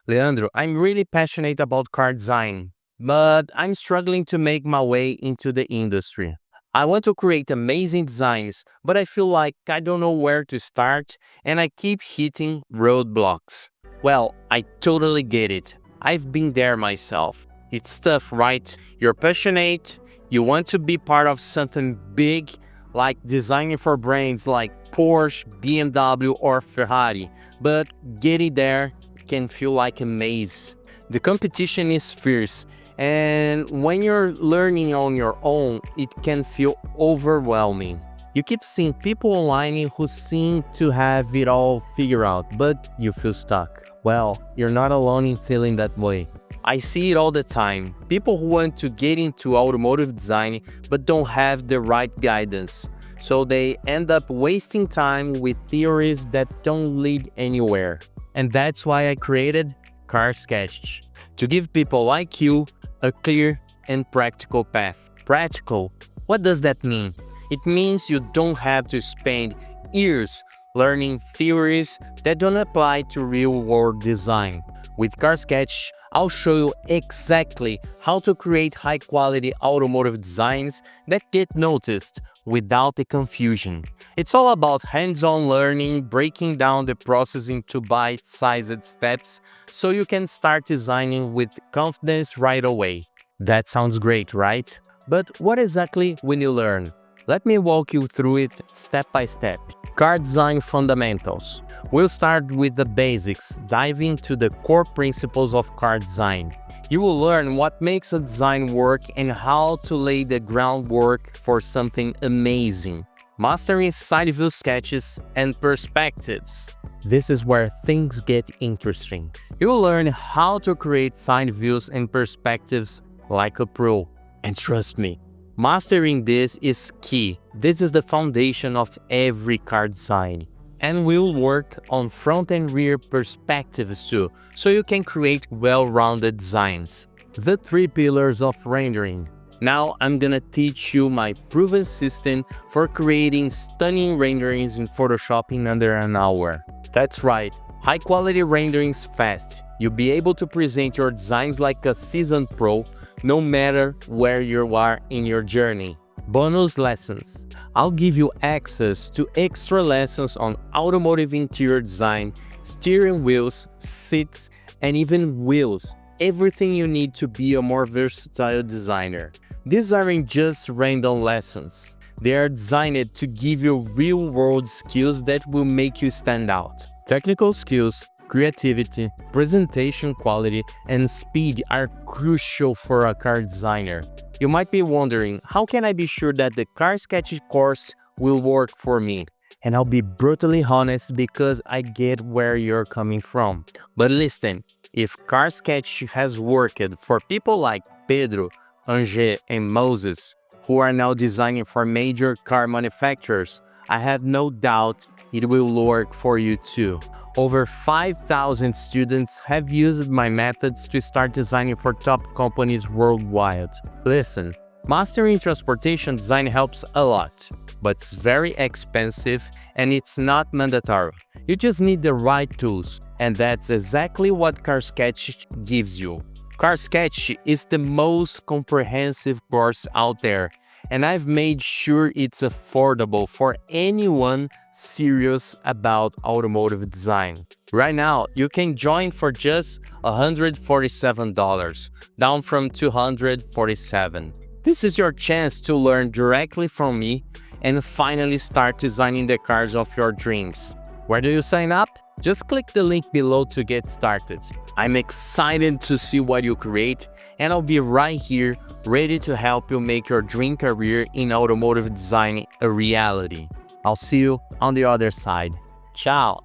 Leandro, I'm really passionate about car design, but I'm struggling to make my way into the industry. I want to create amazing designs, but I feel like I don't know where to start and I keep hitting roadblocks. Well, I totally get it. I've been there myself. It's tough, right? You're passionate, you want to be part of something big, like designing for brands like Porsche, BMW, or Ferrari, but getting there can feel like a maze. The competition is fierce, and when you're learning on your own, it can feel overwhelming. You keep seeing people online who seem to have it all figured out, but you feel stuck. Well, you're not alone in feeling that way. I see it all the time. People who want to get into automotive design but don't have the right guidance. So they end up wasting time with theories that don't lead anywhere. And that's why I created Car Sketch, to give people like you a clear and practical path. Practical? What does that mean? It means you don't have to spend years learning theories that don't apply to real-world design. With Car Sketch, I'll show you exactly how to create high-quality automotive designs that get noticed without the confusion. It's all about hands-on learning, breaking down the process into bite-sized steps so you can start designing with confidence right away. That sounds great, right? But what exactly will you learn? Let me walk you through it step by step. Car design fundamentals. We'll start with the basics, diving into the core principles of car design. You will learn what makes a design work and how to lay the groundwork for something amazing. Mastering side view sketches and perspectives. This is where things get interesting. You will learn how to create side views and perspectives like a pro. And trust me, mastering this is key. This is the foundation of every car design. And we'll work on front and rear perspectives too, so you can create well-rounded designs. The 3 pillars of rendering. Now I'm gonna teach you my proven system for creating stunning renderings in Photoshop in under an hour. That's right, high-quality renderings fast. You'll be able to present your designs like a seasoned pro, no matter where you are in your journey. Bonus lessons. I'll give you access to extra lessons on automotive interior design, steering wheels, seats, and even wheels. Everything you need to be a more versatile designer. These aren't just random lessons. They are designed to give you real-world skills that will make you stand out. Technical skills, creativity, presentation quality, and speed are crucial for a car designer. You might be wondering, how can I be sure that the Car Sketch course will work for me? And I'll be brutally honest because I get where you're coming from. But listen, if Car Sketch has worked for people like Pedro, Angé, and Moses, who are now designing for major car manufacturers, I have no doubt it will work for you too. Over 5,000 students have used my methods to start designing for top companies worldwide. Listen, mastering transportation design helps a lot, but it's very expensive and it's not mandatory. You just need the right tools, and that's exactly what Car Sketch gives you. Car Sketch is the most comprehensive course out there, and I've made sure it's affordable for anyone serious about automotive design. Right now, you can join for just $147, down from $247. This is your chance to learn directly from me and finally start designing the cars of your dreams. Where do you sign up? Just click the link below to get started. I'm excited to see what you create, and I'll be right here ready to help you make your dream career in automotive design a reality. I'll see you on the other side. Ciao!